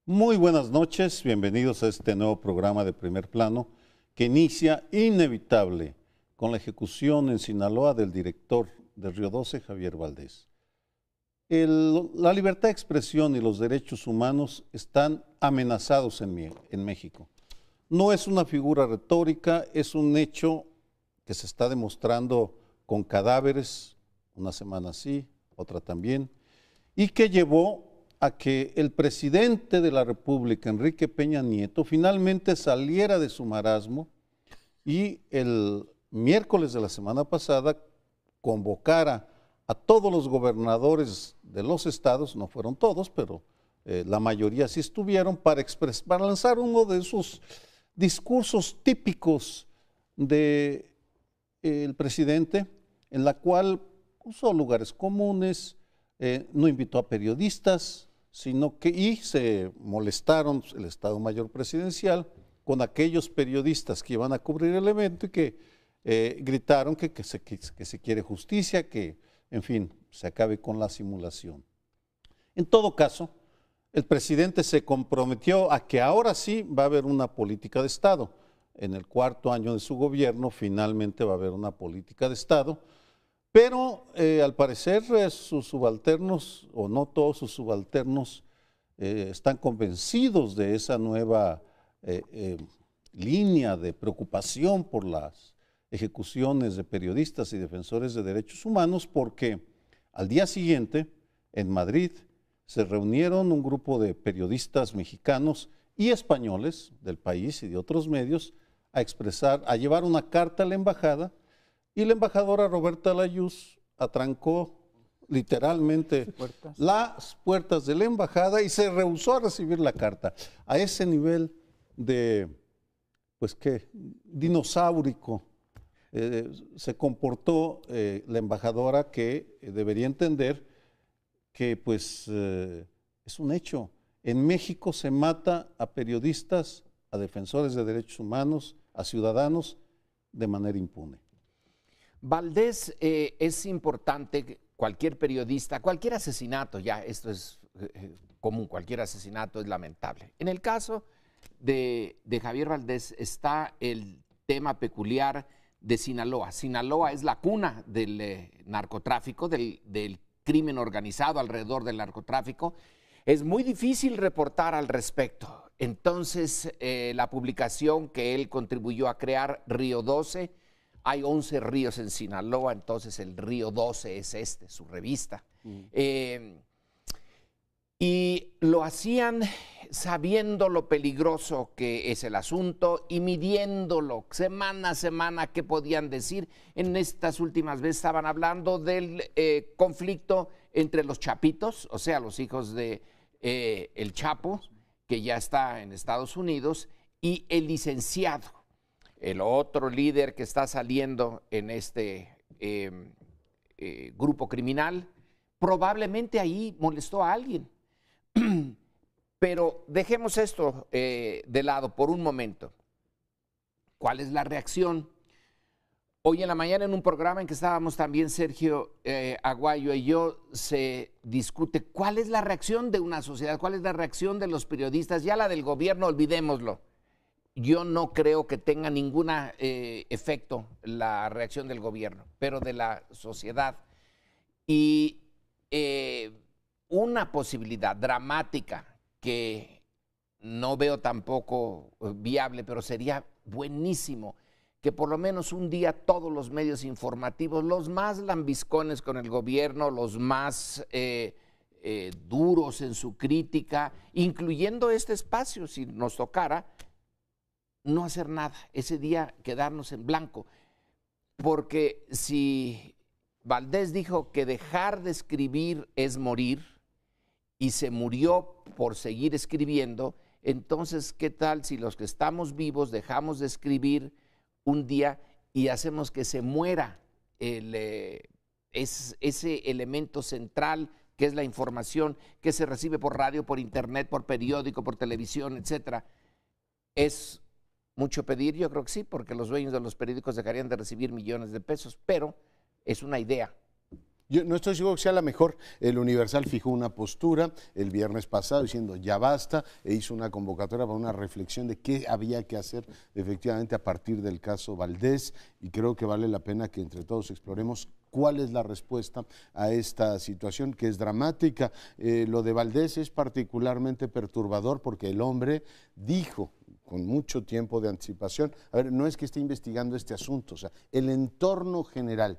Muy buenas noches, bienvenidos a este nuevo programa de Primer Plano que inicia inevitable con la ejecución en Sinaloa del director de Río 12, Javier Valdés. La libertad de expresión y los derechos humanos están amenazados en México. No es una figura retórica, es un hecho que se está demostrando con cadáveres, una semana sí, otra también, y que llevó a que el presidente de la República, Enrique Peña Nieto, finalmente saliera de su marasmo y el miércoles de la semana pasada convocara a todos los gobernadores de los estados, no fueron todos, pero la mayoría sí estuvieron, para lanzar uno de esos discursos típicos del presidente, en la cual usó lugares comunes, no invitó a periodistas, sino que y se molestaron el Estado Mayor Presidencial con aquellos periodistas que iban a cubrir el evento y que gritaron que se quiere justicia, que en fin, se acabe con la simulación. En todo caso, el presidente se comprometió a que ahora sí va a haber una política de Estado. En el cuarto año de su gobierno finalmente va a haber una política de Estado, pero al parecer sus subalternos, o no todos sus subalternos, están convencidos de esa nueva línea de preocupación por las ejecuciones de periodistas y defensores de derechos humanos, porque al día siguiente, en Madrid, se reunieron un grupo de periodistas mexicanos y españoles del país y de otros medios a llevar una carta a la embajada, y la embajadora Roberta Layuz atrancó literalmente las puertas de la embajada y se rehusó a recibir la carta. A ese nivel de, pues qué, dinosaurico se comportó la embajadora, que debería entender que pues es un hecho. En México se mata a periodistas, a defensores de derechos humanos, a ciudadanos de manera impune. Valdés, es importante, cualquier periodista, cualquier asesinato, ya esto es común, cualquier asesinato es lamentable. En el caso de Javier Valdés está el tema peculiar de Sinaloa. Sinaloa es la cuna del narcotráfico, del crimen organizado alrededor del narcotráfico. Es muy difícil reportar al respecto. Entonces, la publicación que él contribuyó a crear, Río 12, hay 11 ríos en Sinaloa, entonces el Río 12 es su revista. Y lo hacían sabiendo lo peligroso que es el asunto y midiéndolo semana a semana qué podían decir. En estas últimas veces estaban hablando del conflicto entre los chapitos, o sea, los hijos de el Chapo, que ya está en Estados Unidos, y el licenciado, el otro líder que está saliendo en este grupo criminal. Probablemente ahí molestó a alguien. Pero dejemos esto de lado por un momento. ¿Cuál es la reacción? Hoy en la mañana, en un programa en que estábamos también Sergio Aguayo y yo, se discute cuál es la reacción de una sociedad, cuál es la reacción de los periodistas. Ya la del gobierno, olvidémoslo. Yo no creo que tenga ningún efecto la reacción del gobierno, pero de la sociedad. Y una posibilidad dramática que no veo tampoco viable, pero sería buenísimo que por lo menos un día todos los medios informativos, los más lambiscones con el gobierno, los más duros en su crítica, incluyendo este espacio, si nos tocara, no hacer nada, ese día quedarnos en blanco. Porque si Valdés dijo que dejar de escribir es morir y se murió por seguir escribiendo, entonces, ¿qué tal si los que estamos vivos dejamos de escribir un día y hacemos que se muera ese elemento central que es la información que se recibe por radio, por internet, por periódico, por televisión, etcétera? ¿Es mucho pedir? Yo creo que sí, porque los dueños de los periódicos dejarían de recibir millones de pesos, pero es una idea. Yo no estoy seguro que sea la mejor. El Universal fijó una postura el viernes pasado diciendo ya basta e hizo una convocatoria para una reflexión de qué había que hacer efectivamente a partir del caso Valdés, y creo que vale la pena que entre todos exploremos cuál es la respuesta a esta situación que es dramática. Lo de Valdés es particularmente perturbador porque el hombre dijo con mucho tiempo de anticipación, a ver, no es que esté investigando este asunto, o sea, el entorno general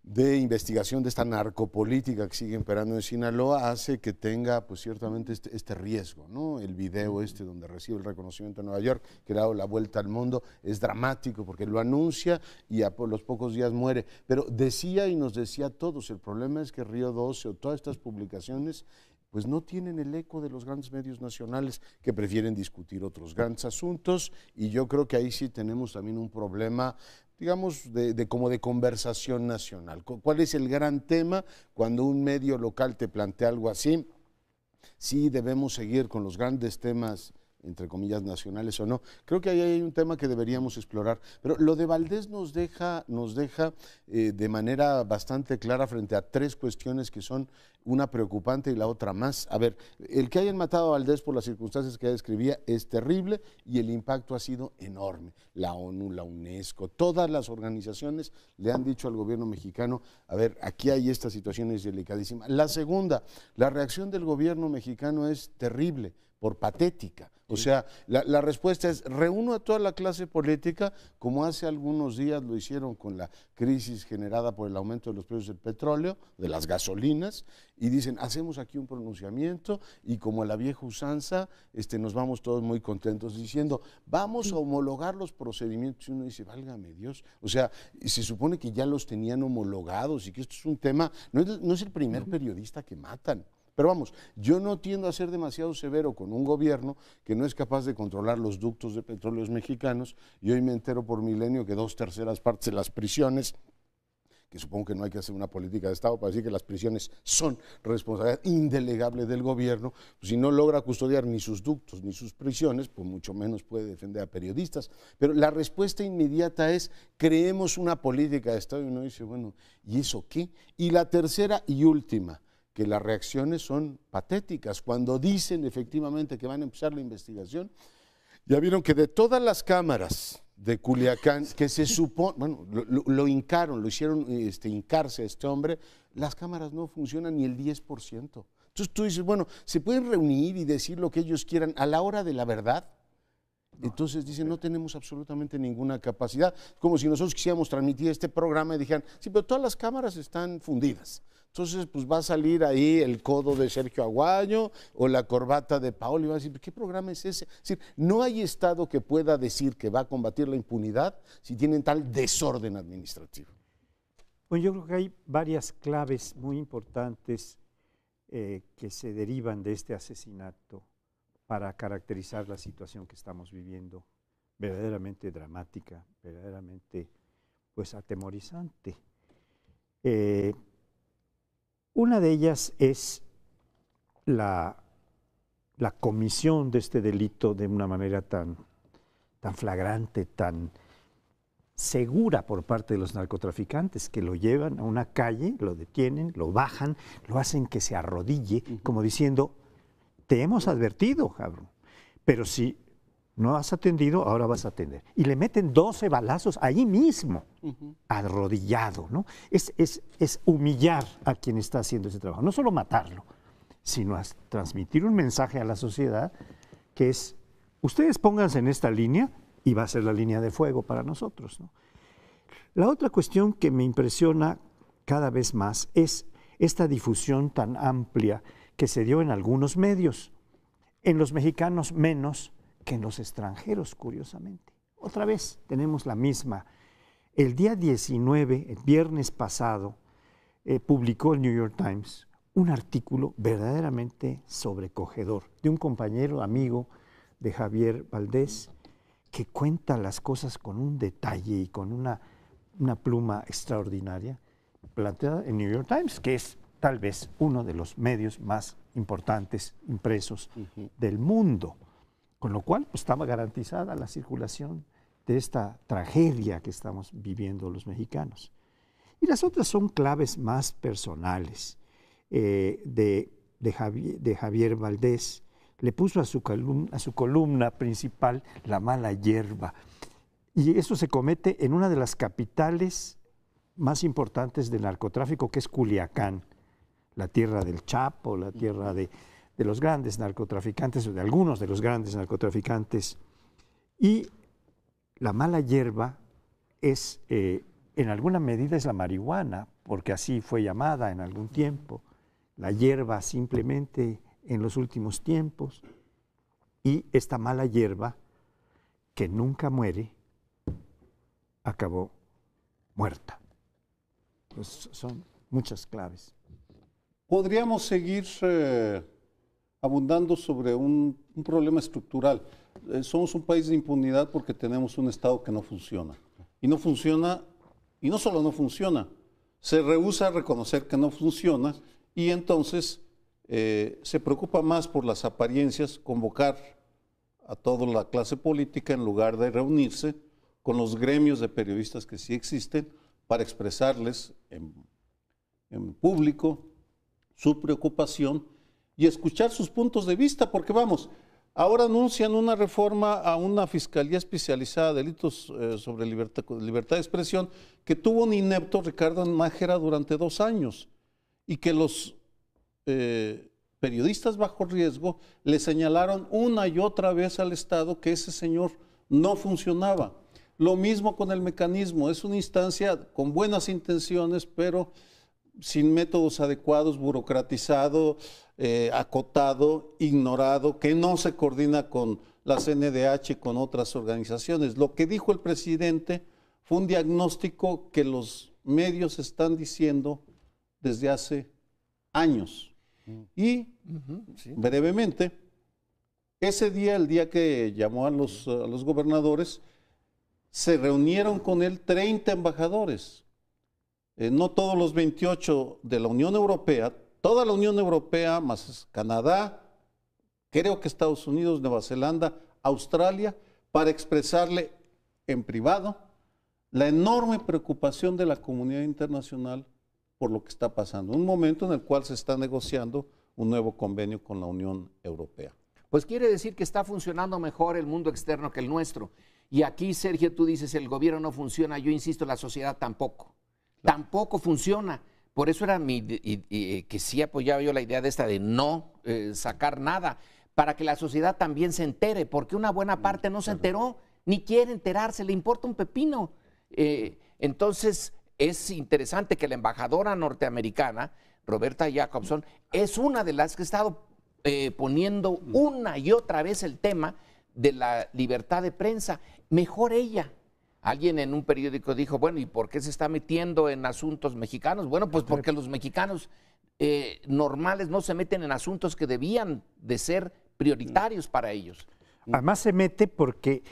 de investigación de esta narcopolítica que sigue imperando en Sinaloa hace que tenga pues ciertamente este riesgo, ¿no? El video donde recibe el reconocimiento en Nueva York, que ha dado la vuelta al mundo, es dramático porque lo anuncia y a los pocos días muere, pero decía y nos decía a todos, el problema es que Río 12 o todas estas publicaciones pues no tienen el eco de los grandes medios nacionales que prefieren discutir otros grandes asuntos, y yo creo que ahí sí tenemos también un problema, digamos, como de conversación nacional. ¿Cuál es el gran tema cuando un medio local te plantea algo así? Sí debemos seguir con los grandes temas, entre comillas, nacionales o no. Creo que ahí hay un tema que deberíamos explorar, pero lo de Valdés nos deja de manera bastante clara frente a tres cuestiones que son una preocupante y la otra más. A ver, el que hayan matado a Valdés por las circunstancias que ella describía es terrible y el impacto ha sido enorme. La ONU, la UNESCO, todas las organizaciones le han dicho al gobierno mexicano, a ver, aquí hay esta situación, es delicadísima. La segunda, la reacción del gobierno mexicano es terrible, por patética. O sea, la respuesta es: reúno a toda la clase política, como hace algunos días lo hicieron con la crisis generada por el aumento de los precios del petróleo, de las gasolinas, y dicen, hacemos aquí un pronunciamiento, y como a la vieja usanza, nos vamos todos muy contentos diciendo, vamos a homologar los procedimientos, y uno dice, válgame Dios, o sea, se supone que ya los tenían homologados, y que esto es un tema, no es el primer periodista que matan. Pero vamos, yo no tiendo a ser demasiado severo con un gobierno que no es capaz de controlar los ductos de petróleos mexicanos, y hoy me entero por Milenio que 2/3 partes de las prisiones, que supongo que no hay que hacer una política de Estado para decir que las prisiones son responsabilidad indelegable del gobierno, pues si no logra custodiar ni sus ductos ni sus prisiones, pues mucho menos puede defender a periodistas. Pero la respuesta inmediata es, creemos una política de Estado, y uno dice, bueno, ¿y eso qué? Y la tercera y última, que las reacciones son patéticas. Cuando dicen efectivamente que van a empezar la investigación, ya vieron que de todas las cámaras de Culiacán, que se supone, bueno, lo hincaron, lo hicieron hincarse a este hombre, las cámaras no funcionan ni el 10%. Entonces tú dices, bueno, se pueden reunir y decir lo que ellos quieran a la hora de la verdad. Entonces dicen, no tenemos absolutamente ninguna capacidad, como si nosotros quisiéramos transmitir este programa y dijeran, sí, pero todas las cámaras están fundidas. Entonces, pues va a salir ahí el codo de Sergio Aguayo o la corbata de Paolo y va a decir, ¿qué programa es ese? Es decir, no hay Estado que pueda decir que va a combatir la impunidad si tienen tal desorden administrativo. Bueno, yo creo que hay varias claves muy importantes que se derivan de este asesinato para caracterizar la situación que estamos viviendo, verdaderamente dramática, verdaderamente pues atemorizante. Una de ellas es la comisión de este delito de una manera tan flagrante, tan segura por parte de los narcotraficantes, que lo llevan a una calle, lo detienen, lo bajan, lo hacen que se arrodille, como diciendo, te hemos advertido, cabrón, pero si no has atendido, ahora vas a atender. Y le meten 12 balazos ahí mismo, arrodillado, ¿no? Es humillar a quien está haciendo ese trabajo. No solo matarlo, sino transmitir un mensaje a la sociedad que es, ustedes pónganse en esta línea y va a ser la línea de fuego para nosotros, ¿no? La otra cuestión que me impresiona cada vez más es esta difusión tan amplia que se dio en algunos medios, en los mexicanos menos que en los extranjeros, curiosamente. Otra vez tenemos la misma. El día 19, el viernes pasado, publicó el New York Times un artículo verdaderamente sobrecogedor de un compañero, amigo de Javier Valdés, que cuenta las cosas con un detalle y con una pluma extraordinaria, planteada en New York Times, que es tal vez uno de los medios más importantes impresos del mundo. Con lo cual, pues, estaba garantizada la circulación de esta tragedia que estamos viviendo los mexicanos. Y las otras son claves más personales de Javier Valdés. Le puso a su columna principal La mala hierba. Y eso se comete en una de las capitales más importantes del narcotráfico, que es Culiacán, la tierra del Chapo, la tierra de los grandes narcotraficantes, o de algunos de los grandes narcotraficantes. Y la mala hierba es, en alguna medida, es la marihuana, porque así fue llamada en algún tiempo, la hierba simplemente en los últimos tiempos. Y esta mala hierba, que nunca muere, acabó muerta. Pues son muchas claves. Podríamos seguir abundando sobre un problema estructural. Somos un país de impunidad porque tenemos un Estado que no funciona. Y no funciona, y no solo no funciona, se rehúsa a reconocer que no funciona y entonces se preocupa más por las apariencias, convocar a toda la clase política en lugar de reunirse con los gremios de periodistas que sí existen para expresarles en público su preocupación y escuchar sus puntos de vista, porque vamos, ahora anuncian una reforma a una fiscalía especializada de delitos sobre libertad de expresión que tuvo un inepto Ricardo Nájera durante 2 años y que los periodistas bajo riesgo le señalaron una y otra vez al Estado que ese señor no funcionaba. Lo mismo con el mecanismo, es una instancia con buenas intenciones, pero sin métodos adecuados, burocratizado, acotado, ignorado, que no se coordina con la CNDH y con otras organizaciones. Lo que dijo el presidente fue un diagnóstico que los medios están diciendo desde hace años. Y brevemente, ese día, el día que llamó a los gobernadores, se reunieron con él 30 embajadores. No todos los 28 de la Unión Europea, toda la Unión Europea, más Canadá, creo que Estados Unidos, Nueva Zelanda, Australia, para expresarle en privado la enorme preocupación de la comunidad internacional por lo que está pasando. Un momento en el cual se está negociando un nuevo convenio con la Unión Europea. Pues quiere decir que está funcionando mejor el mundo externo que el nuestro. Y aquí, Sergio, tú dices, el gobierno no funciona, yo insisto, la sociedad tampoco. Claro. Tampoco funciona. Por eso era que sí apoyaba yo la idea de esta de no sacar nada, para que la sociedad también se entere, porque una buena parte no se enteró, ni quiere enterarse, le importa un pepino. Entonces, es interesante que la embajadora norteamericana, Roberta Jacobson, es una de las que ha estado poniendo una y otra vez el tema de la libertad de prensa. Mejor ella. Alguien en un periódico dijo, bueno, ¿y por qué se está metiendo en asuntos mexicanos? Bueno, pues porque los mexicanos normales no se meten en asuntos que debían de ser prioritarios para ellos. Además se mete porque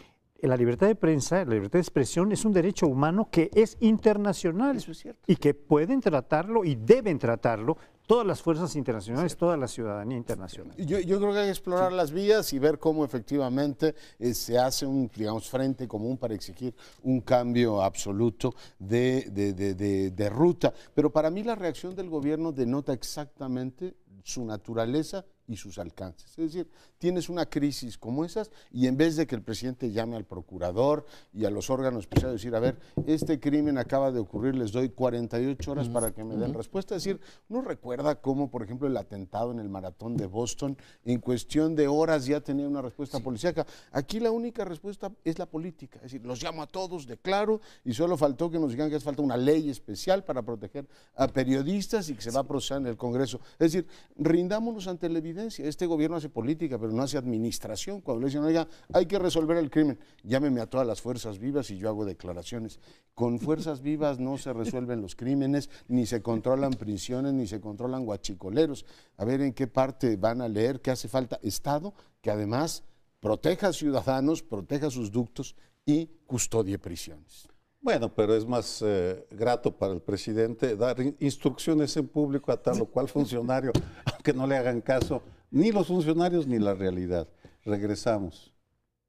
la libertad de prensa, la libertad de expresión es un derecho humano que es internacional. Eso es cierto. Y que pueden tratarlo y deben tratarlo todas las fuerzas internacionales, toda la ciudadanía internacional. Yo creo que hay que explorar las vías y ver cómo efectivamente se hace un, digamos, frente común para exigir un cambio absoluto de ruta. Pero para mí la reacción del gobierno denota exactamente su naturaleza y sus alcances. Es decir, tienes una crisis como esas y en vez de que el presidente llame al procurador y a los órganos especiales, decir, a ver, este crimen acaba de ocurrir, les doy 48 horas para que me den respuesta. Es decir, uno recuerda cómo, por ejemplo, el atentado en el maratón de Boston, en cuestión de horas ya tenía una respuesta policíaca. Aquí la única respuesta es la política. Es decir, los llamo a todos, declaro, y solo faltó que nos digan que hace falta una ley especial para proteger a periodistas y que se va a procesar en el Congreso. Es decir, rindámonos ante la evidencia. Este gobierno hace política, pero no hace administración. Cuando le dicen, oiga, hay que resolver el crimen, llámeme a todas las fuerzas vivas y yo hago declaraciones. Con fuerzas vivas no se resuelven los crímenes, ni se controlan prisiones, ni se controlan guachicoleros. A ver en qué parte van a leer que hace falta Estado, que además proteja a ciudadanos, proteja sus ductos y custodie prisiones. Bueno, pero es más grato para el presidente dar instrucciones en público a tal o cual funcionario, aunque no le hagan caso ni los funcionarios ni la realidad. Regresamos.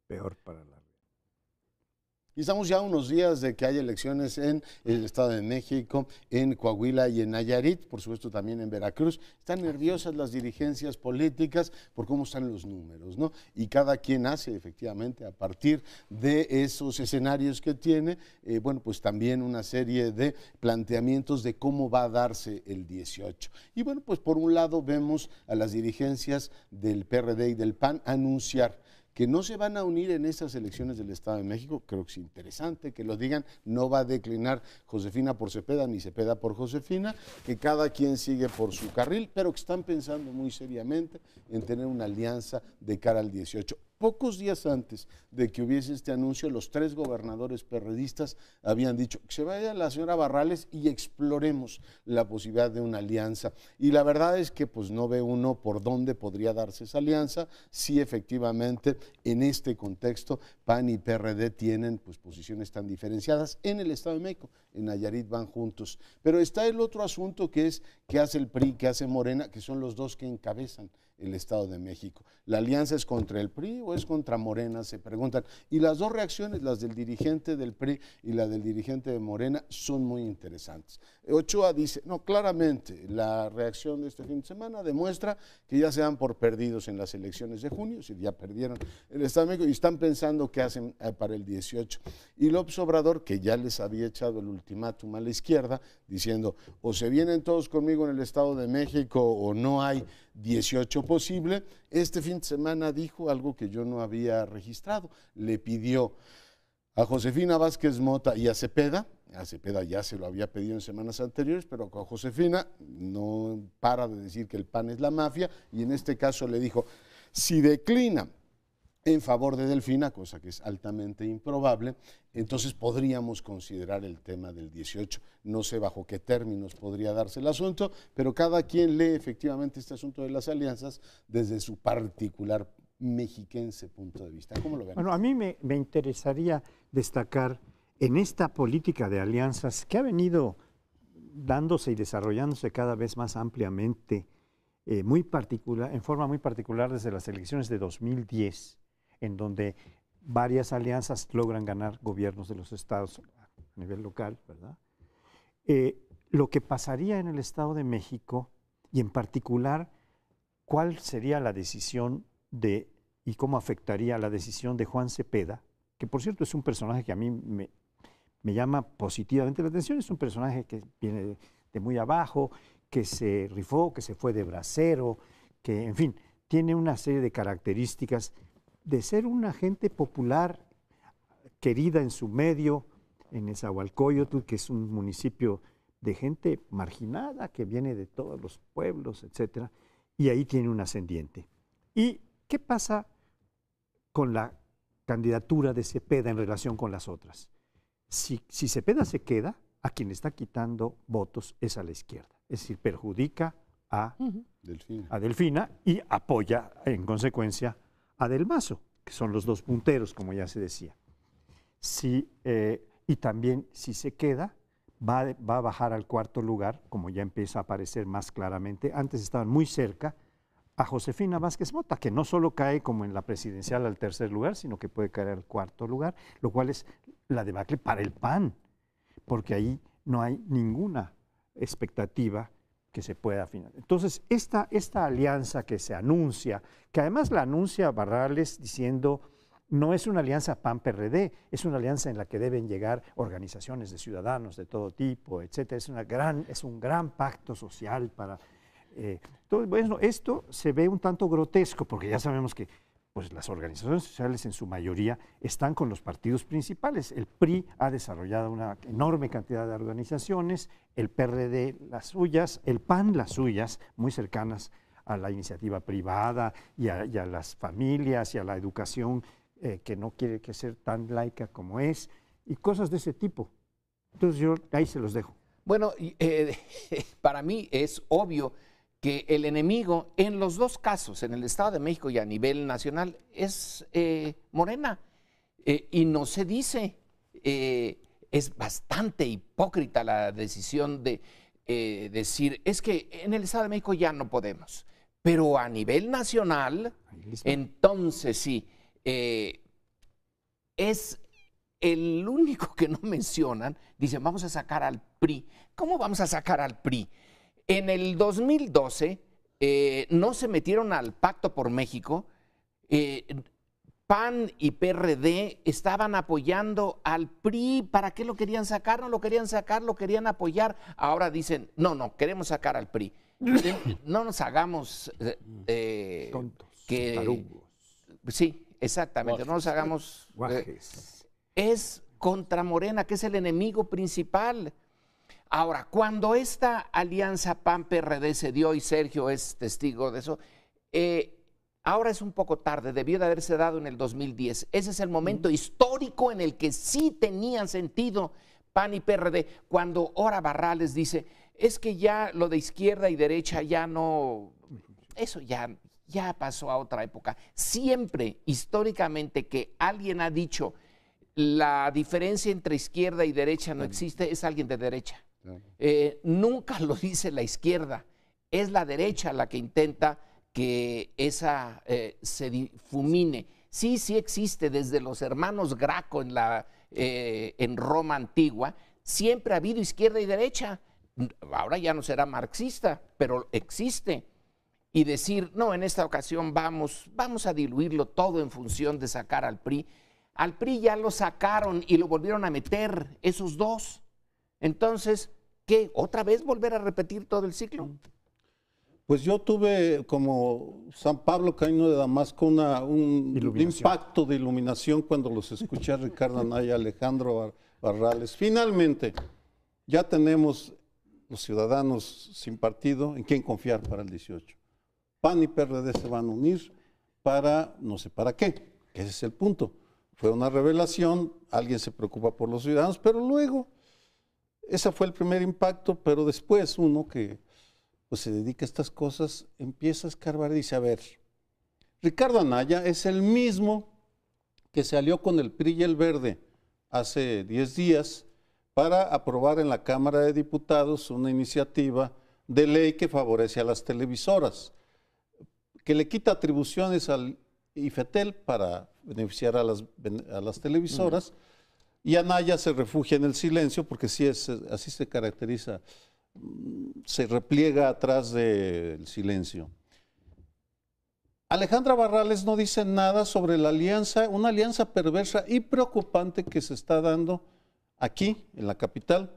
Peor para la Y estamos ya unos días de que hay elecciones en el Estado de México, en Coahuila y en Nayarit, por supuesto también en Veracruz. Están nerviosas las dirigencias políticas por cómo están los números, ¿no? Y cada quien hace efectivamente a partir de esos escenarios que tiene, bueno, pues también una serie de planteamientos de cómo va a darse el 18. Y bueno, pues por un lado vemos a las dirigencias del PRD y del PAN anunciar que no se van a unir en estas elecciones del Estado de México. Creo que es interesante que lo digan, no va a declinar Josefina por Cepeda ni Cepeda por Josefina, que cada quien sigue por su carril, pero que están pensando muy seriamente en tener una alianza de cara al 18. Pocos días antes de que hubiese este anuncio, los 3 gobernadores perredistas habían dicho que se vaya la señora Barrales y exploremos la posibilidad de una alianza. Y la verdad es que pues no ve uno por dónde podría darse esa alianza, si efectivamente en este contexto PAN y PRD tienen pues posiciones tan diferenciadas. En el Estado de México, en Nayarit van juntos. Pero está el otro asunto que es qué hace el PRI, qué hace Morena, que son los dos que encabezan el Estado de México. ¿La alianza es contra el PRI o es contra Morena? Se preguntan. Y las dos reacciones, las del dirigente del PRI y la del dirigente de Morena, son muy interesantes. Ochoa dice, no, claramente, la reacción de este fin de semana demuestra que ya se dan por perdidos en las elecciones de junio, si ya perdieron el Estado de México y están pensando qué hacen para el 18. Y López Obrador, que ya les había echado el ultimátum a la izquierda, diciendo, o se vienen todos conmigo en el Estado de México o no hay 18 posible, este fin de semana dijo algo que yo no había registrado. Le pidió a Josefina Vázquez Mota y a Cepeda ya se lo había pedido en semanas anteriores, pero con Josefina no para de decir que el PAN es la mafia, y en este caso le dijo, si declina en favor de Delfina, cosa que es altamente improbable, entonces podríamos considerar el tema del 18. No sé bajo qué términos podría darse el asunto, pero cada quien lee efectivamente este asunto de las alianzas desde su particular mexiquense punto de vista. ¿Cómo lo ven? Bueno, a mí me interesaría destacar en esta política de alianzas que ha venido dándose y desarrollándose cada vez más ampliamente, muy particular, en forma muy particular desde las elecciones de 2010, en donde varias alianzas logran ganar gobiernos de los estados a nivel local, ¿verdad? Lo que pasaría en el Estado de México, y en particular, cuál sería la decisión de, y cómo afectaría la decisión de Juan Cepeda, que por cierto es un personaje que a mí me llama positivamente la atención, es un personaje que viene de muy abajo, que se rifó, que se fue de bracero, que en fin, tiene una serie de características de ser una gente popular, querida en su medio, en Nezahualcóyotl, que es un municipio de gente marginada, que viene de todos los pueblos, etcétera, y ahí tiene un ascendiente. ¿Y qué pasa con la candidatura de Cepeda en relación con las otras? Si Cepeda se queda, a quien le está quitando votos es a la izquierda, es decir, perjudica a Delfina y apoya en consecuencia a Del Mazo, que son los dos punteros, como ya se decía. Y también, si se queda, va a bajar al 4º lugar, como ya empieza a aparecer más claramente. Antes estaban muy cerca a Josefina Vázquez Mota, que no solo cae como en la presidencial al 3er lugar, sino que puede caer al 4º lugar, lo cual es la debacle para el PAN, porque ahí no hay ninguna expectativa que se pueda afinar. Entonces, esta alianza que se anuncia, que además la anuncia Barrales diciendo, no es una alianza PAN-PRD, es una alianza en la que deben llegar organizaciones de ciudadanos de todo tipo, etcétera. Es un gran pacto social para... Entonces, bueno, esto se ve un tanto grotesco, porque ya sabemos que pues, las organizaciones sociales en su mayoría están con los partidos principales. El PRI ha desarrollado una enorme cantidad de organizaciones, el PRD las suyas, el PAN las suyas, muy cercanas a la iniciativa privada y a las familias y a la educación que no quiere que ser tan laica como es, y cosas de ese tipo. Entonces yo ahí se los dejo. Bueno, para mí es obvio que el enemigo en los dos casos, en el Estado de México y a nivel nacional, es Morena. Y no se dice, es bastante hipócrita la decisión de decir, es que en el Estado de México ya no podemos, pero a nivel nacional, entonces sí, es el único que no mencionan, dicen, vamos a sacar al PRI. ¿Cómo vamos a sacar al PRI? En el 2012 no se metieron al Pacto por México. PAN y PRD estaban apoyando al PRI. ¿Para qué lo querían sacar? No lo querían sacar, lo querían apoyar. Ahora dicen, no, queremos sacar al PRI. No nos hagamos Tontos, que... tarugos. Sí, exactamente, no nos hagamos... Guajes. es contra Morena, que es el enemigo principal. Ahora, cuando esta alianza PAN-PRD se dio, y Sergio es testigo de eso, ahora es un poco tarde, debió de haberse dado en el 2010. Ese es el momento histórico en el que sí tenían sentido PAN y PRD, cuando Ora Barrales dice, es que ya lo de izquierda y derecha ya no, eso ya pasó a otra época. Siempre, históricamente, que alguien ha dicho la diferencia entre izquierda y derecha no existe, es alguien de derecha. Nunca lo dice la izquierda, es la derecha la que intenta que esa se difumine. Sí existe desde los hermanos Graco en Roma antigua, siempre ha habido izquierda y derecha. Ahora ya no será marxista, pero existe. Y decir, no, en esta ocasión vamos a diluirlo todo en función de sacar al PRI. Al PRI ya lo sacaron y lo volvieron a meter, esos dos. Entonces, ¿qué? ¿Otra vez volver a repetir todo el ciclo? Pues yo tuve como San Pablo Camino de Damasco un impacto de iluminación cuando los escuché a Ricardo Anaya, Alejandro Barrales. Finalmente, ya tenemos los ciudadanos sin partido en quién confiar para el 18. PAN y PRD se van a unir para no sé para qué, que ese es el punto. Fue una revelación, alguien se preocupa por los ciudadanos, pero luego, ese fue el primer impacto, pero después uno que pues, se dedica a estas cosas, empieza a escarbar y dice, a ver, Ricardo Anaya es el mismo que se alió con el PRI y el Verde hace 10 días para aprobar en la Cámara de Diputados una iniciativa de ley que favorece a las televisoras, que le quita atribuciones al IFETEL para beneficiar a las televisoras, y Anaya se refugia en el silencio, porque sí así se caracteriza, se repliega atrás del silencio. Alejandra Barrales no dice nada sobre la alianza, una alianza perversa y preocupante que se está dando aquí, en la capital,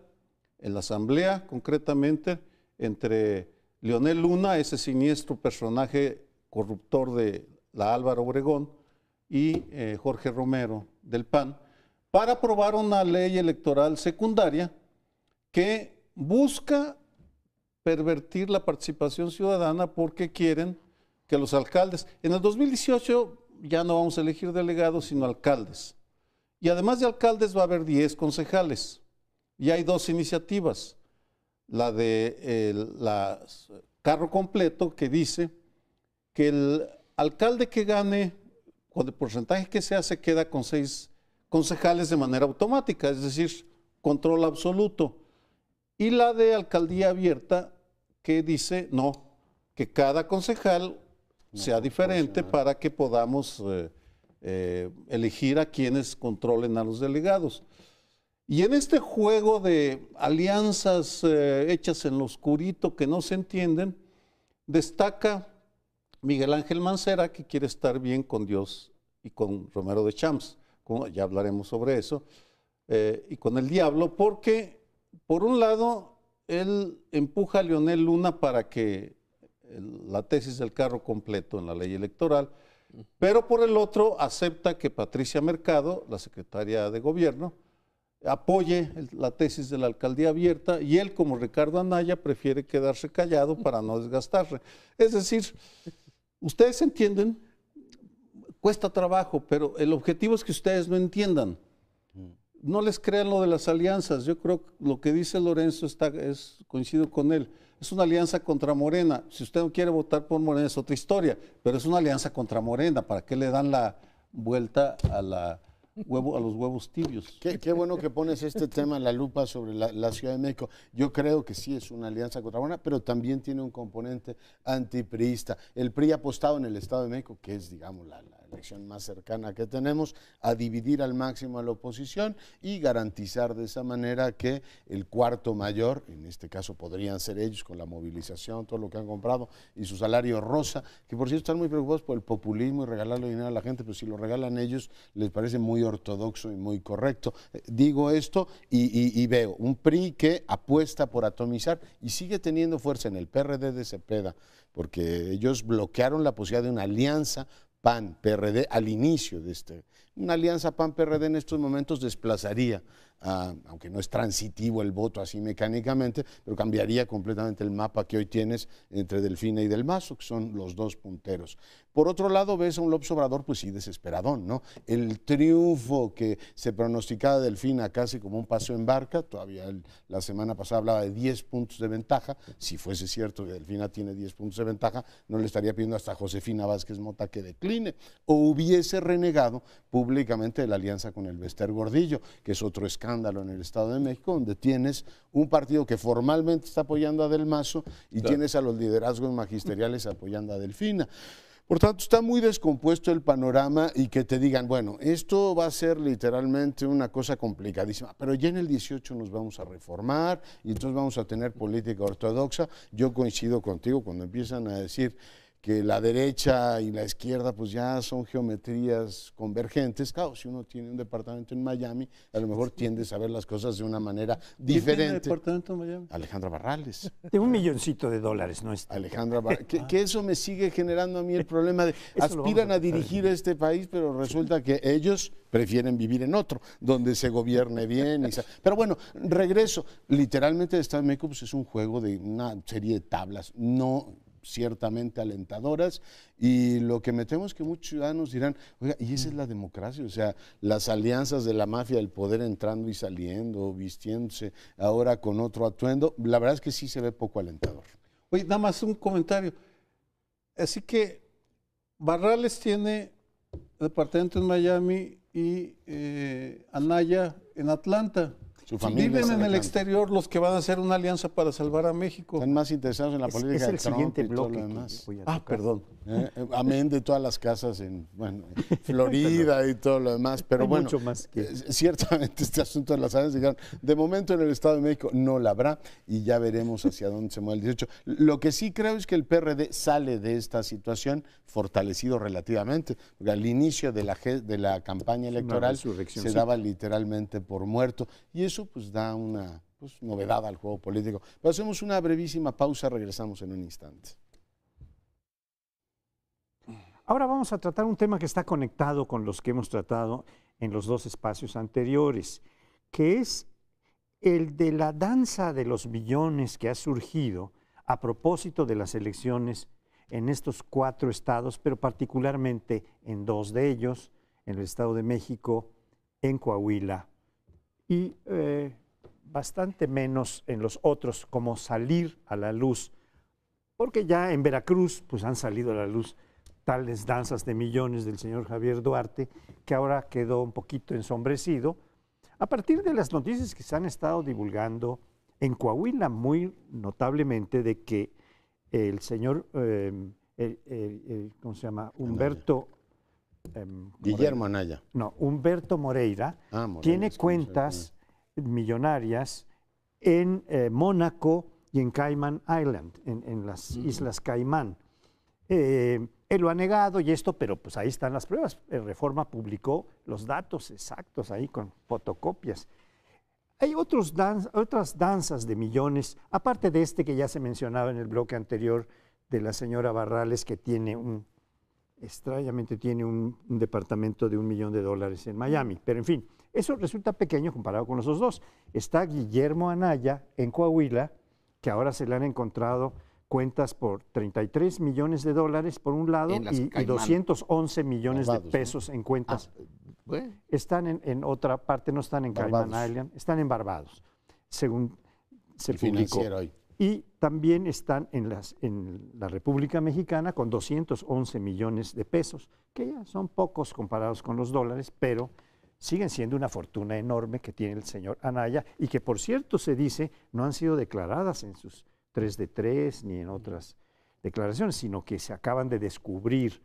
en la Asamblea, concretamente, entre Leonel Luna, ese siniestro personaje corruptor de la Álvaro Obregón, y Jorge Romero del PAN, para aprobar una ley electoral secundaria que busca pervertir la participación ciudadana porque quieren que los alcaldes, en el 2018 ya no vamos a elegir delegados sino alcaldes, y además de alcaldes va a haber 10 concejales, y hay 2 iniciativas, la de carro completo, que dice que el alcalde que gane, con el porcentaje que sea, se queda con 6 concejales de manera automática, es decir, control absoluto. Y la de alcaldía abierta, que dice, no, que cada concejal sea diferente para que podamos elegir a quienes controlen a los delegados. Y en este juego de alianzas hechas en lo oscurito que no se entienden, destaca Miguel Ángel Mancera, que quiere estar bien con Dios y con Romero de Champs, ya hablaremos sobre eso, y con el diablo, porque por un lado él empuja a Leonel Luna para que la tesis del carro completo en la ley electoral, pero por el otro acepta que Patricia Mercado, la secretaria de gobierno, apoye la tesis de la alcaldía abierta, y él, como Ricardo Anaya, prefiere quedarse callado para no desgastarse. Es decir, ustedes entienden, cuesta trabajo, pero el objetivo es que ustedes no entiendan. No les crean lo de las alianzas. Yo creo que lo que dice Lorenzo coincido con él. Es una alianza contra Morena. Si usted no quiere votar por Morena es otra historia, pero es una alianza contra Morena. ¿Para qué le dan la vuelta a los huevos tibios? Qué bueno que pones este tema en la lupa sobre la Ciudad de México. Yo creo que sí es una alianza contra Morena, pero también tiene un componente antipriista. El PRI ha apostado en el Estado de México, que es, digamos, elección más cercana que tenemos, a dividir al máximo a la oposición y garantizar de esa manera que el cuarto mayor, en este caso podrían ser ellos con la movilización, todo lo que han comprado y su salario rosa, que por cierto están muy preocupados por el populismo y regalarle dinero a la gente, pero si lo regalan ellos les parece muy ortodoxo y muy correcto. Digo esto y veo un PRI que apuesta por atomizar y sigue teniendo fuerza en el PRD de Cepeda, porque ellos bloquearon la posibilidad de una alianza PAN-PRD al inicio de una alianza PAN-PRD en estos momentos desplazaría, aunque no es transitivo el voto así mecánicamente, pero cambiaría completamente el mapa que hoy tienes entre Delfina y Del Mazo, que son los dos punteros. Por otro lado, ves a un López Obrador, pues sí, desesperadón, ¿no? El triunfo que se pronosticaba de Delfina casi como un paso en barca, todavía la semana pasada hablaba de 10 puntos de ventaja, si fuese cierto que Delfina tiene 10 puntos de ventaja, no le estaría pidiendo hasta a Josefina Vázquez Mota que decline, o hubiese renegado públicamente de la alianza con el Bester Gordillo, que es otro escándalo en el Estado de México, donde tienes un partido que formalmente está apoyando a Del Mazo y claro, tienes a los liderazgos magisteriales apoyando a Delfina. Por tanto, está muy descompuesto el panorama y que te digan, bueno, esto va a ser literalmente una cosa complicadísima, pero ya en el 18 nos vamos a reformar y entonces vamos a tener política ortodoxa. Yo coincido contigo cuando empiezan a decir que la derecha y la izquierda pues ya son geometrías convergentes. Claro, si uno tiene un departamento en Miami, a lo mejor tiendes a ver las cosas de una manera diferente. ¿Quién tiene departamento en Miami? Alejandra Barrales. De $1 milloncito de dólares, ¿no es? Alejandra Barrales. Que eso me sigue generando a mí el problema de aspiran a dirigir este país, pero resulta que ellos prefieren vivir en otro, donde se gobierne bien. Pero bueno, regreso. Literalmente el Estado de México pues, es un juego de una serie de tablas, no ciertamente alentadoras, y lo que me temo es que muchos ciudadanos dirán, oiga, y esa es la democracia, o sea, las alianzas de la mafia del poder entrando y saliendo, vistiéndose ahora con otro atuendo, la verdad es que sí se ve poco alentador. Oye, nada más un comentario. Así que Barrales tiene departamento en Miami y Anaya en Atlanta. Viven en el exterior los que van a hacer una alianza para salvar a México. Están más interesados en la política es el de Trump siguiente y todo bloque lo demás. Perdón. Amén de todas las casas en Florida y todo lo demás. Pero hay bueno, mucho más que... ciertamente este asunto de las alianzas, dijeron, de momento en el Estado de México no la habrá y ya veremos hacia dónde se mueve el 18. Lo que sí creo es que el PRD sale de esta situación fortalecido relativamente, porque al inicio de la campaña electoral se daba literalmente por muerto y eso pues da una novedad al juego político. Pero hacemos una brevísima pausa, regresamos en un instante. Ahora vamos a tratar un tema que está conectado con los que hemos tratado en los dos espacios anteriores, que es el de la danza de los billones que ha surgido a propósito de las elecciones en estos 4 estados, pero particularmente en 2 de ellos, en el Estado de México, en Coahuila y bastante menos en los otros, como salir a la luz, porque ya en Veracruz pues han salido a la luz tales danzas de millones del señor Javier Duarte, que ahora quedó un poquito ensombrecido, a partir de las noticias que se han estado divulgando en Coahuila muy notablemente de que el señor, ¿cómo se llama? Humberto... Guillermo Anaya. No, Humberto Moreira, tiene cuentas millonarias en Mónaco y en Cayman Island, en las Islas Caimán. Él lo ha negado y esto, pero pues ahí están las pruebas. Reforma publicó los datos exactos ahí con fotocopias. Hay otras danzas de millones, aparte de este que ya se mencionaba en el bloque anterior de la señora Barrales, que tiene extrañamente tiene un departamento de $1 millón en Miami. Pero en fin, eso resulta pequeño comparado con los dos. Está Guillermo Anaya en Coahuila, que ahora se le han encontrado cuentas por $33 millones por un lado y 211 millones de pesos, ¿no?, en cuentas. Bueno. Están en otra parte, no están en Cayman Island, están en Barbados, según se publicó. Hoy. Y también están en la República Mexicana con 211 millones de pesos, que ya son pocos comparados con los dólares, pero siguen siendo una fortuna enorme que tiene el señor Anaya y que, por cierto, se dice, no han sido declaradas en sus 3 de 3 ni en otras declaraciones, sino que se acaban de descubrir.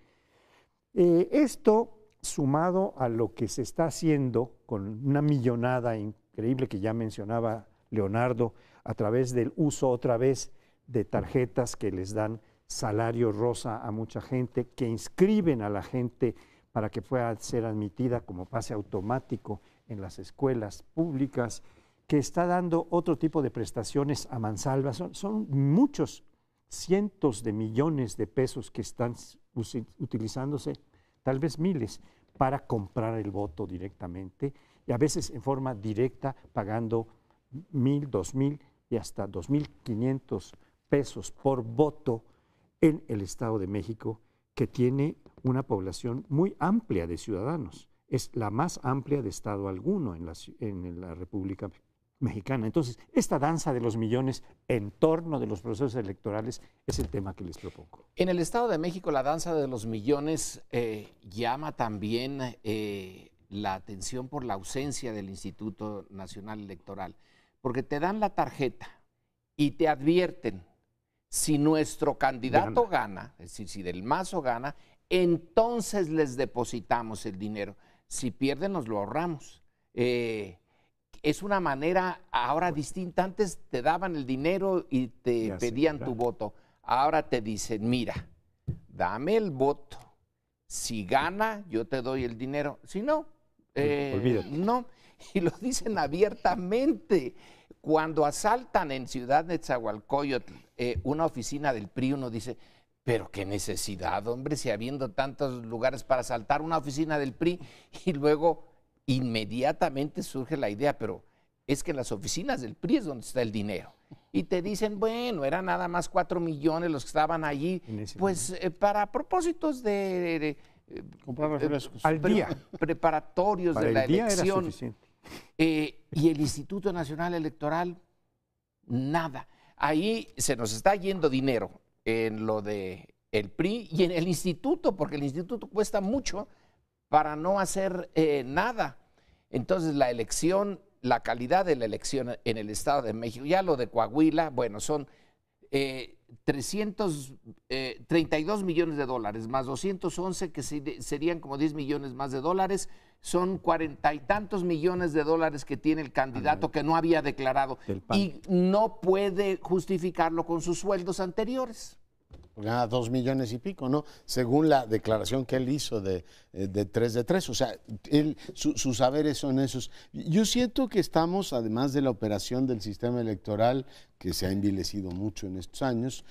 Esto, sumado a lo que se está haciendo con una millonada increíble que ya mencionaba Leonardo, a través del uso otra vez de tarjetas que les dan salario rosa a mucha gente, que inscriben a la gente para que pueda ser admitida como pase automático en las escuelas públicas, que está dando otro tipo de prestaciones a mansalva. Son muchos, cientos de millones de pesos que están utilizándose, tal vez miles, para comprar el voto directamente y a veces en forma directa pagando 1,000, 2,000 y hasta 2,500 pesos por voto en el Estado de México, que tiene una población muy amplia de ciudadanos. Es la más amplia de Estado alguno en la República Mexicana. Entonces, esta danza de los millones en torno de los procesos electorales es el tema que les propongo. En el Estado de México, la danza de los millones llama también la atención por la ausencia del Instituto Nacional Electoral, porque te dan la tarjeta y te advierten, si nuestro candidato gana, es decir, si Del Mazo gana, entonces les depositamos el dinero. Si pierden, nos lo ahorramos. Es una manera ahora distinta. Antes te daban el dinero y te pedían tu voto. Ahora te dicen, mira, dame el voto. Si gana, yo te doy el dinero. Si no, olvídate. No. Y lo dicen abiertamente. Cuando asaltan en Ciudad Nezahualcóyotl una oficina del PRI, uno dice, pero qué necesidad, hombre, si habiendo tantos lugares para asaltar una oficina del PRI, y luego inmediatamente surge la idea, pero es que en las oficinas del PRI es donde está el dinero. Y te dicen, bueno, eran nada más 4 millones los que estaban allí, pues para propósitos de comprar refrescos al día, preparatorios para de la el día elección. era suficiente. Y el Instituto Nacional Electoral, nada. Ahí se nos está yendo dinero en lo de el PRI y en el instituto, porque el instituto cuesta mucho para no hacer nada. Entonces la elección, la calidad de la elección en el Estado de México, ya lo de Coahuila, bueno, son 32 millones de dólares, más 211 que serían como 10 millones más de dólares, son 40 y tantos millones de dólares que tiene el candidato que no había declarado y no puede justificarlo con sus sueldos anteriores. Gana 2 millones y pico, ¿no? Según la declaración que él hizo de 3 de 3, o sea, sus saberes son esos. Yo siento que estamos, además de la operación del sistema electoral, que se ha envilecido mucho en estos años,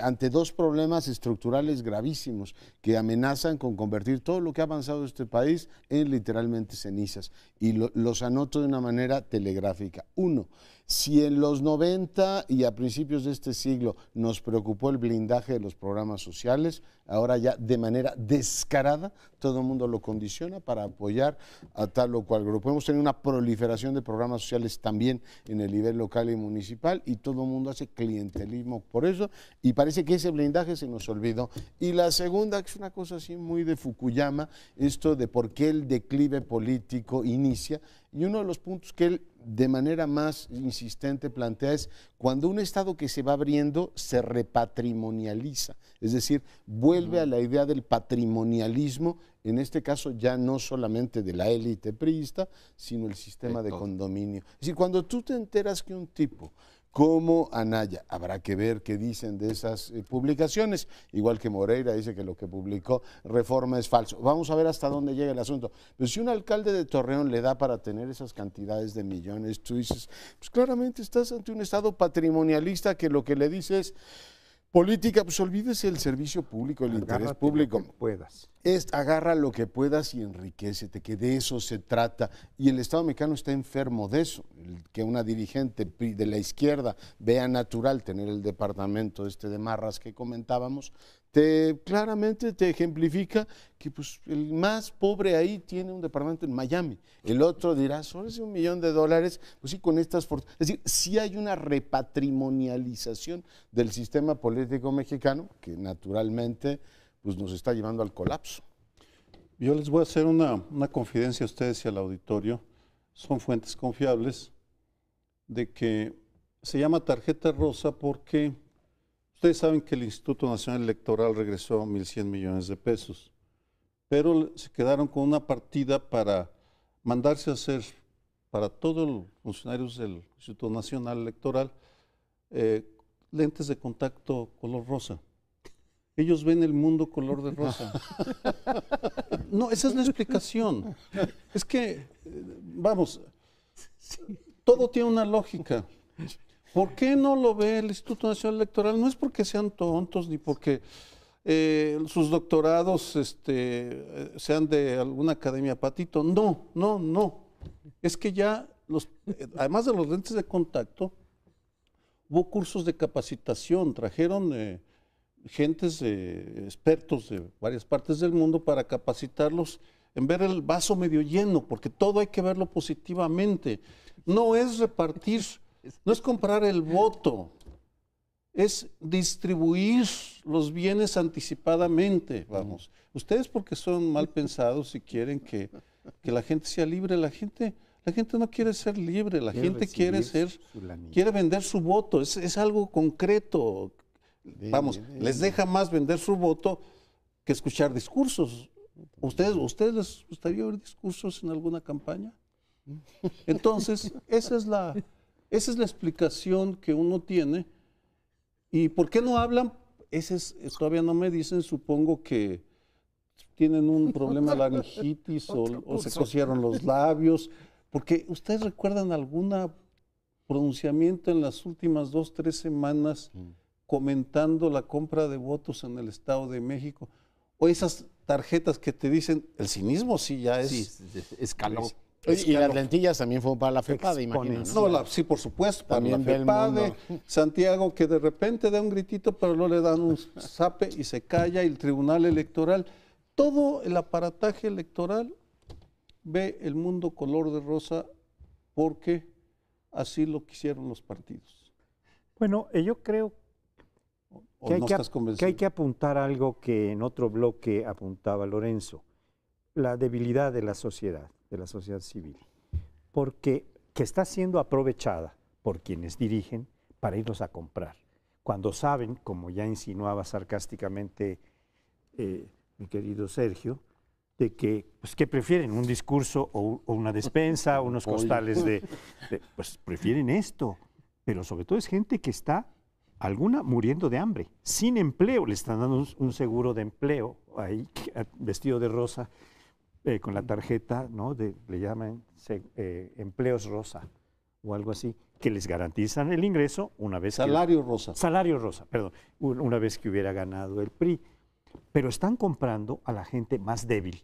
ante dos problemas estructurales gravísimos que amenazan con convertir todo lo que ha avanzado este país en literalmente cenizas. Y los anoto de una manera telegráfica. Uno, si en los 90 y a principios de este siglo nos preocupó el blindaje de los programas sociales, ahora ya de manera descarada todo el mundo lo condiciona para apoyar a tal o cual grupo. Hemos tenido una proliferación de programas sociales también en el nivel local y municipal y todo el mundo hace clientelismo por eso y parece que ese blindaje se nos olvidó. Y la segunda, que es una cosa así muy de Fukuyama, esto de por qué el declive político inicia, y uno de los puntos que él de manera más insistente plantea es cuando un Estado que se va abriendo se repatrimonializa, es decir, vuelve a la idea del patrimonialismo, en este caso ya no solamente de la élite priista, sino el sistema de condominio. Es decir, cuando tú te enteras que un tipo como Anaya, habrá que ver qué dicen de esas publicaciones, igual que Moreira dice que lo que publicó Reforma es falso. Vamos a ver hasta dónde llega el asunto. Pero si un alcalde de Torreón le da para tener esas cantidades de millones, tú dices, pues claramente estás ante un Estado patrimonialista que lo que le dice es política, pues olvídese el servicio público, el interés público. Lo que puedas. Agarra lo que puedas y enriquécete, que de eso se trata. Y el Estado mexicano está enfermo de eso, que una dirigente de la izquierda vea natural tener el departamento de Marras que comentábamos, claramente te ejemplifica que pues, el más pobre ahí tiene un departamento en Miami. El otro dirá, solo es $1 millón, pues sí, con estas fortunas. Es decir, sí hay una repatrimonialización del sistema político mexicano que naturalmente pues, nos está llevando al colapso. Yo les voy a hacer una confidencia a ustedes y al auditorio, son fuentes confiables, de que se llama tarjeta rosa porque ustedes saben que el Instituto Nacional Electoral regresó 1,100 millones de pesos. pero se quedaron con una partida para mandarse a hacer para todos los funcionarios del Instituto Nacional Electoral lentes de contacto color rosa. Ellos ven el mundo color de rosa. No, esa es la explicación. Es que, vamos, todo tiene una lógica. ¿Por qué no lo ve el Instituto Nacional Electoral? No es porque sean tontos ni porque sus doctorados sean de alguna academia patito. No, no, no. Es que ya, además de los lentes de contacto, hubo cursos de capacitación, trajeron gentes, expertos de varias partes del mundo para capacitarlos en ver el vaso medio lleno, porque todo hay que verlo positivamente. No es repartir, no es comprar el voto, es distribuir los bienes anticipadamente, vamos. Ustedes porque son mal pensados y quieren que la gente sea libre, la gente no quiere ser libre, la gente quiere vender su voto, es algo concreto. Vamos, les deja más vender su voto que escuchar discursos. ¿Ustedes les gustaría oír discursos en alguna campaña? Entonces, esa es la explicación que uno tiene. ¿Y por qué no hablan? Todavía no me dicen, supongo que tienen un problema de laringitis o se cosieron los labios. Porque ustedes recuerdan algún pronunciamiento en las últimas 2, 3 semanas comentando la compra de votos en el Estado de México, o esas tarjetas que te dicen, el cinismo sí ya es... Sí, escaló. Y las lentillas también fueron para la FEPADE, imagino. No, sí, por supuesto, para también la FEPADE. Santiago, que de repente da un gritito, pero luego le dan un zape y se calla, y el Tribunal Electoral, todo el aparataje electoral ve el mundo color de rosa porque así lo quisieron los partidos. Bueno, yo creo que hay que apuntar algo que en otro bloque apuntaba Lorenzo, la debilidad de la sociedad civil, porque que está siendo aprovechada por quienes dirigen para irlos a comprar, cuando saben, como ya insinuaba sarcásticamente mi querido Sergio, de que prefieren un discurso o una despensa, unos costales pues prefieren esto, pero sobre todo es gente que está, alguna muriendo de hambre, sin empleo, le están dando un seguro de empleo, ahí vestido de rosa, con la tarjeta, ¿no? Le llaman empleos rosa o algo así, que les garantizan el ingreso una vez Salario rosa. Salario rosa, perdón, una vez que hubiera ganado el PRI. Pero están comprando a la gente más débil,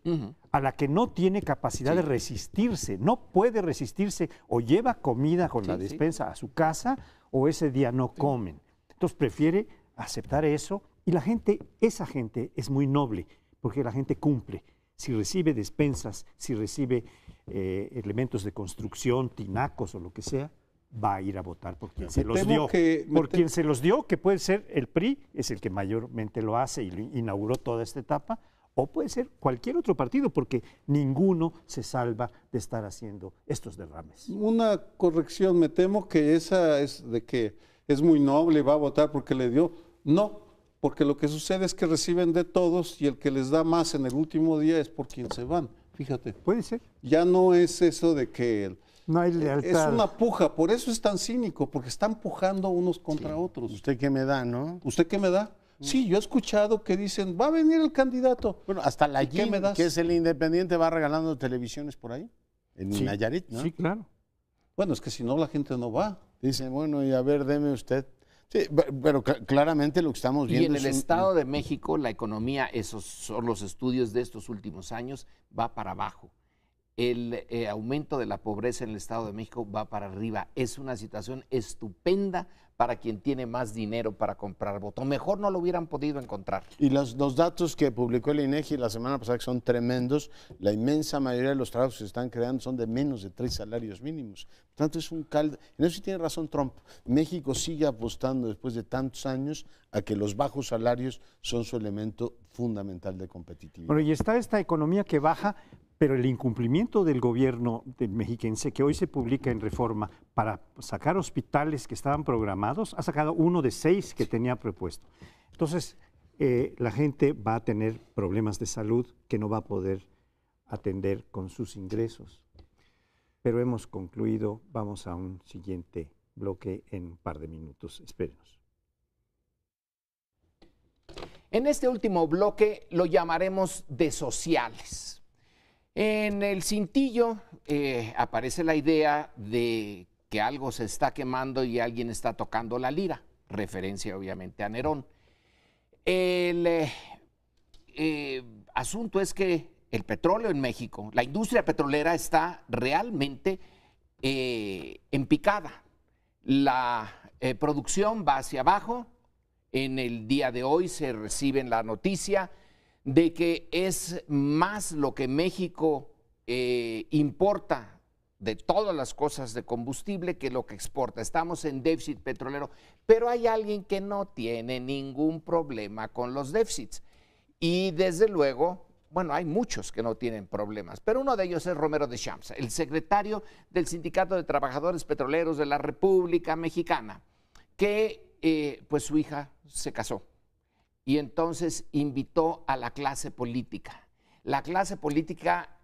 a la que no tiene capacidad de resistirse, no puede resistirse, o lleva comida con la despensa a su casa, o ese día no comen. Entonces prefiere aceptar eso, y esa gente es muy noble, porque la gente cumple. Si recibe despensas, si recibe elementos de construcción, tinacos o lo que sea, va a ir a votar por quien se los dio. Quien se los dio, que puede ser el PRI, es el que mayormente lo hace y inauguró toda esta etapa, o puede ser cualquier otro partido, porque ninguno se salva de estar haciendo estos derrames. Una corrección, me temo que esa es de que es muy noble y va a votar porque le dio. No, porque lo que sucede es que reciben de todos y el que les da más en el último día es por quien se van. Fíjate. Puede ser. Ya no es eso de que... No hay lealtad. Es una puja, por eso es tan cínico, porque están pujando unos contra otros. ¿Usted qué me da, no? ¿Usted qué me da? Sí, yo he escuchado que dicen, va a venir el candidato. Bueno, hasta la GIM, que es el independiente, va regalando televisiones por ahí, en Nayarit, ¿no? Sí, claro. Bueno, es que si no la gente no va. Dicen, bueno, y a ver, deme usted. Sí, pero claramente lo que estamos viendo y en el Estado de México la economía, esos son los estudios de estos últimos años, va para abajo. El aumento de la pobreza en el Estado de México va para arriba. Es una situación estupenda para quien tiene más dinero para comprar voto. Mejor no lo hubieran podido encontrar. Y los datos que publicó el INEGI la semana pasada, que son tremendos, la inmensa mayoría de los trabajos que se están creando son de menos de 3 salarios mínimos. Por tanto, es un caldo. En eso sí tiene razón Trump. México sigue apostando después de tantos años a que los bajos salarios son su elemento fundamental de competitividad. Bueno, y está esta economía que baja, pero el incumplimiento del gobierno mexiquense, que hoy se publica en Reforma, para sacar hospitales que estaban programados, ha sacado uno de 6 que tenía propuesto. Entonces, la gente va a tener problemas de salud que no va a poder atender con sus ingresos. Pero hemos concluido, vamos a un siguiente bloque en un par de minutos. Espérenos. En este último bloque lo llamaremos de sociales. En el cintillo aparece la idea de que algo se está quemando y alguien está tocando la lira, referencia obviamente a Nerón. El asunto es que el petróleo en México, la industria petrolera está realmente en picada. La producción va hacia abajo. En el día de hoy se recibe la noticia de que es más lo que México importa de todas las cosas de combustible que lo que exporta. Estamos en déficit petrolero, pero hay alguien que no tiene ningún problema con los déficits. Y desde luego, bueno, hay muchos que no tienen problemas, pero uno de ellos es Romero Deschamps, el secretario del Sindicato de Trabajadores Petroleros de la República Mexicana, que pues su hija se casó y entonces invitó a la clase política. La clase política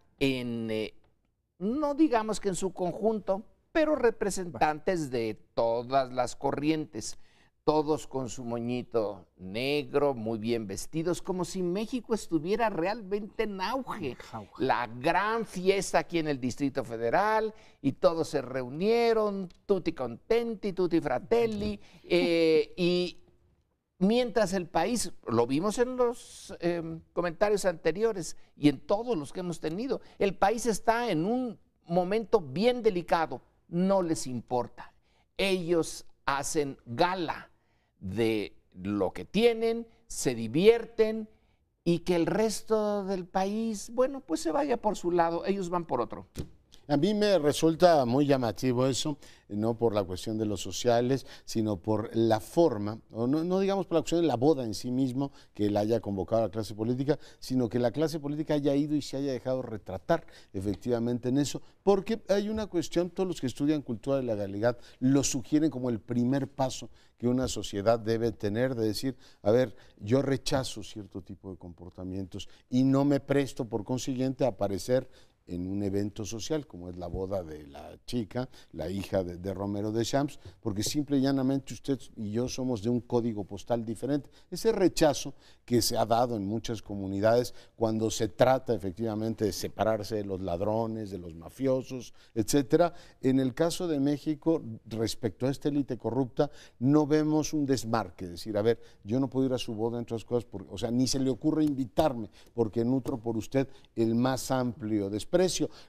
no digamos que en su conjunto, pero representantes de todas las corrientes, todos con su moñito negro, muy bien vestidos, como si México estuviera realmente en auge. La gran fiesta aquí en el Distrito Federal, y todos se reunieron, tutti contenti, tutti fratelli, y mientras el país, lo vimos en los comentarios anteriores y en todos los que hemos tenido, el país está en un momento bien delicado, no les importa. Ellos hacen gala de lo que tienen, se divierten y que el resto del país, bueno, pues se vaya por su lado, ellos van por otro. A mí me resulta muy llamativo eso, no por la cuestión de los sociales, sino por la forma, o no digamos por la cuestión de la boda en sí mismo, que él haya convocado a la clase política, sino que la clase política haya ido y se haya dejado retratar efectivamente en eso, porque hay una cuestión, todos los que estudian cultura de la legalidad lo sugieren como el primer paso que una sociedad debe tener, de decir, a ver, yo rechazo cierto tipo de comportamientos y no me presto por consiguiente a aparecer en un evento social como es la boda de la chica, la hija de Romero Deschamps, porque simple y llanamente usted y yo somos de un código postal diferente. Ese rechazo que se ha dado en muchas comunidades cuando se trata efectivamente de separarse de los ladrones, de los mafiosos, etcétera. En el caso de México, respecto a esta élite corrupta, no vemos un desmarque, es decir, a ver, yo no puedo ir a su boda, entre otras cosas, o sea, ni se le ocurre invitarme, porque nutro por usted el más amplio desprecio.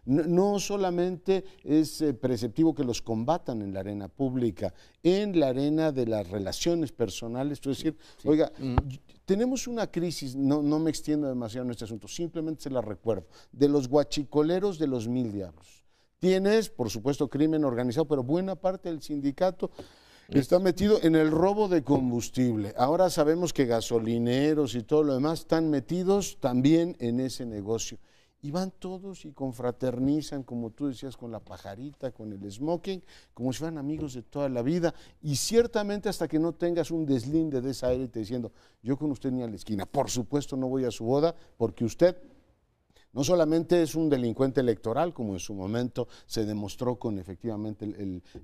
No solamente es preceptivo que los combatan en la arena pública, en la arena de las relaciones personales, es decir, sí. Oiga, tenemos una crisis, no me extiendo demasiado en este asunto, simplemente se la recuerdo, de los guachicoleros de los 1000 diablos. Tienes, por supuesto, crimen organizado, pero buena parte del sindicato está metido en el robo de combustible. Ahora sabemos que gasolineros y todo lo demás están metidos también en ese negocio. Y van todos y confraternizan, como tú decías, con la pajarita, con el smoking, como si fueran amigos de toda la vida. Y ciertamente hasta que no tengas un deslinde de esa élite diciendo, yo con usted ni a la esquina, por supuesto no voy a su boda, porque usted no solamente es un delincuente electoral, como en su momento se demostró con efectivamente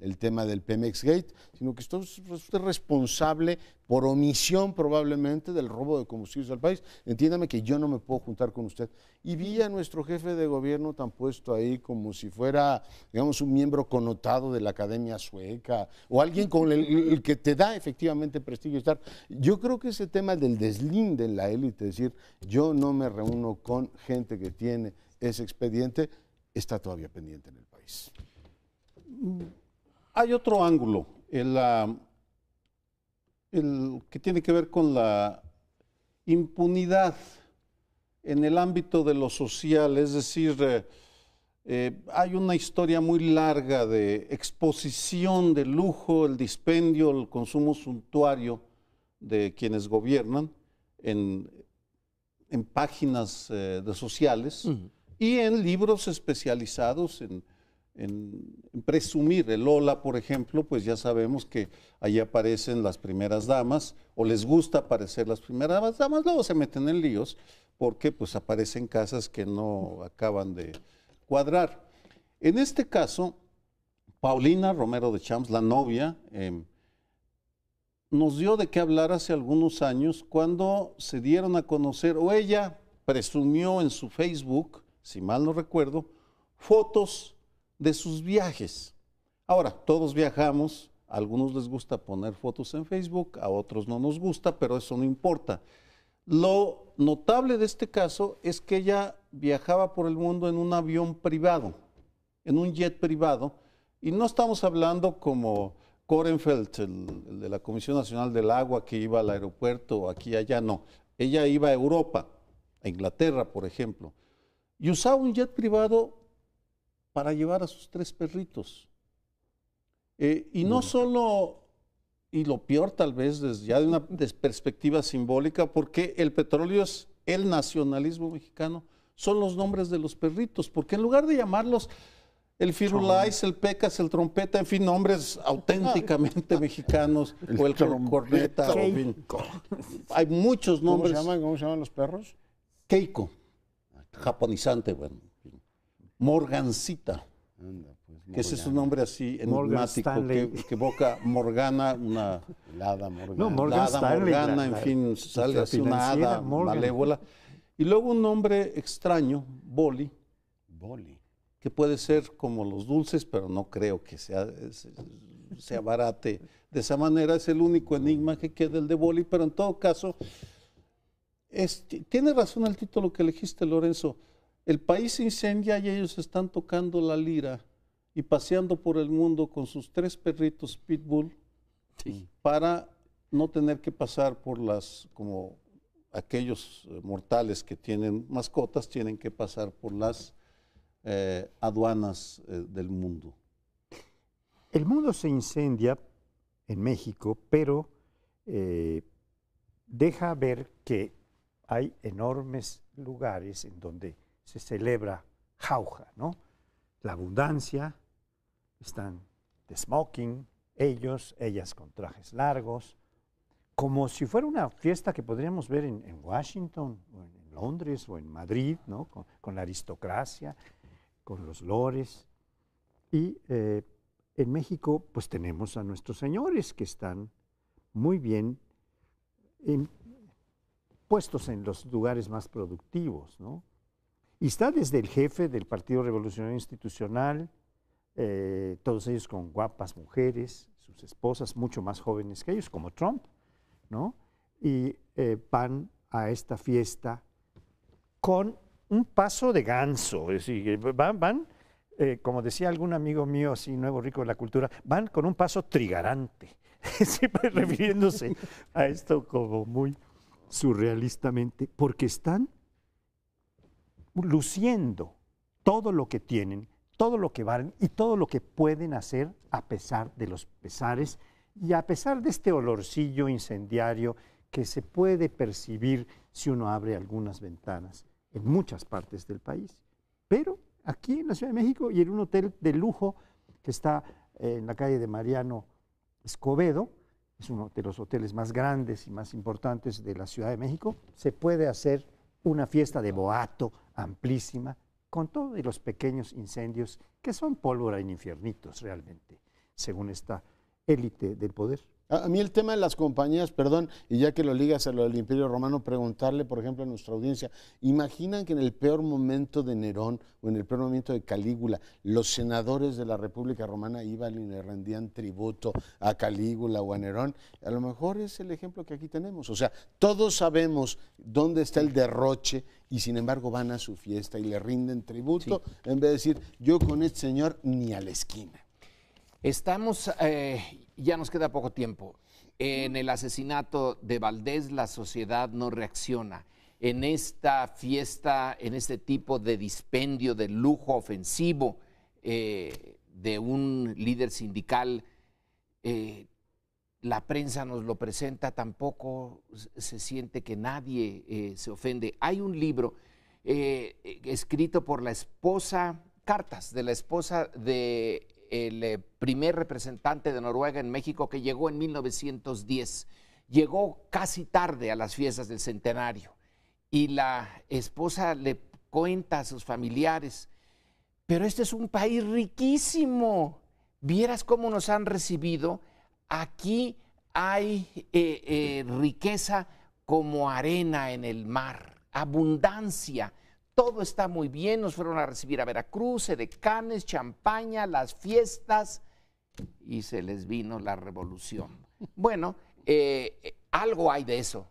el tema del Pemex Gate, sino que usted es responsable por omisión probablemente del robo de combustibles al país. Entiéndame que yo no me puedo juntar con usted. Y vi a nuestro jefe de gobierno tan puesto ahí como si fuera, digamos, un miembro connotado de la Academia Sueca o alguien con el que te da efectivamente prestigio estar. Yo creo que ese tema del deslinde en la élite, es decir, yo no me reúno con gente que tiene ese expediente, está todavía pendiente en el país. Hay otro ángulo, el que tiene que ver con la impunidad en el ámbito de lo social, es decir, hay una historia muy larga de exposición de lujo, el dispendio, el consumo suntuario de quienes gobiernan en páginas de sociales y en libros especializados en presumir. El Lola, por ejemplo, pues ya sabemos que ahí aparecen las primeras damas, o les gusta aparecer las primeras damas, luego se meten en líos, porque pues aparecen casas que no acaban de cuadrar. En este caso, Paulina Romero de Champs, la novia, nos dio de qué hablar hace algunos años cuando se dieron a conocer, o ella presumió en su Facebook, si mal no recuerdo, fotos de sus viajes. Ahora, todos viajamos, a algunos les gusta poner fotos en Facebook, a otros no nos gusta, pero eso no importa. Lo notable de este caso es que ella viajaba por el mundo en un avión privado, en un jet privado, y no estamos hablando como Korenfeld, el de la Comisión Nacional del Agua, que iba al aeropuerto aquí y allá, no. Ella iba a Europa, a Inglaterra, por ejemplo, y usaba un jet privado para llevar a sus 3 perritos. Y no solo, y lo peor tal vez desde ya de una perspectiva simbólica, porque el petróleo es el nacionalismo mexicano, son los nombres de los perritos, porque en lugar de llamarlos el Firulais, el Pecas, el Trompeta, en fin, nombres auténticamente mexicanos, o el Corneta, en fin, hay muchos nombres. ¿Cómo se llaman los perros? Keiko, japonizante, bueno. Morgancita, Anda, pues, que ese es un nombre así enigmático, que evoca Morgana, una Hada Morgana. No, Morgan hada Stanley, Morgana, en fin, sale así una hada malévola. Y luego un nombre extraño, Boli, Boli. que puede ser como los dulces, pero no creo que se abarate de esa manera. Es el único enigma que queda, el de Boli, pero en todo caso, tiene razón el título que elegiste, Lorenzo. El país se incendia y ellos están tocando la lira y paseando por el mundo con sus 3 perritos pitbull, para no tener que pasar por como aquellos mortales que tienen mascotas, tienen que pasar por las aduanas del mundo. El mundo se incendia en México, pero deja ver que hay enormes lugares en donde se celebra jauja, ¿no? La abundancia, están de smoking, ellas con trajes largos, como si fuera una fiesta que podríamos ver en Washington, o en Londres, o en Madrid, ¿no? Con la aristocracia, con los lores. Y en México, pues tenemos a nuestros señores que están muy bien puestos en los lugares más productivos, ¿no? Y está desde el jefe del Partido Revolucionario Institucional, todos ellos con guapas mujeres, sus esposas mucho más jóvenes que ellos, como Trump, ¿no? Y van a esta fiesta con un paso de ganso, es decir, van como decía algún amigo mío, así nuevo rico de la cultura, van con un paso trigarante, siempre refiriéndose a esto como muy surrealistamente, porque están luciendo todo lo que tienen, todo lo que valen y todo lo que pueden hacer a pesar de los pesares y a pesar de este olorcillo incendiario que se puede percibir si uno abre algunas ventanas en muchas partes del país. Pero aquí en la Ciudad de México y en un hotel de lujo que está en la calle de Mariano Escobedo, es uno de los hoteles más grandes y más importantes de la Ciudad de México, se puede hacer una fiesta de boato amplísima, con todos los pequeños incendios que son pólvora en infiernitos realmente, según esta élite del poder. A mí el tema de las compañías, perdón, y ya que lo ligas a lo del Imperio Romano, preguntarle, por ejemplo, a nuestra audiencia, ¿imaginan que en el peor momento de Nerón o en el peor momento de Calígula, los senadores de la República Romana iban y le rendían tributo a Calígula o a Nerón? A lo mejor es el ejemplo que aquí tenemos. O sea, todos sabemos dónde está el derroche y sin embargo van a su fiesta y le rinden tributo, en vez de decir, yo con este señor ni a la esquina. Estamos, ya nos queda poco tiempo. En el asesinato de Valdés la sociedad no reacciona. En esta fiesta, en este tipo de dispendio, de lujo ofensivo de un líder sindical, la prensa nos lo presenta, tampoco se siente que nadie se ofende. Hay un libro escrito por la esposa cartas de la esposa del primer representante de Noruega en México, que llegó en 1910. Llegó casi tarde a las fiestas del centenario y la esposa le cuenta a sus familiares: pero este es un país riquísimo, vieras cómo nos han recibido, aquí hay riqueza como arena en el mar, abundancia, todo está muy bien, nos fueron a recibir a Veracruz, edecanes, champaña, las fiestas, y se les vino la revolución. Bueno, algo hay de eso,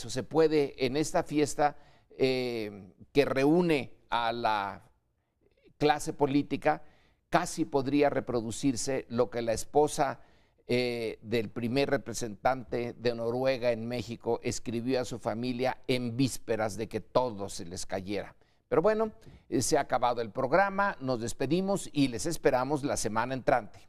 se puede en esta fiesta que reúne a la clase política, casi podría reproducirse lo que la esposa del primer representante de Noruega en México escribió a su familia en vísperas de que todo se les cayera. Pero bueno, se ha acabado el programa, nos despedimos y les esperamos la semana entrante.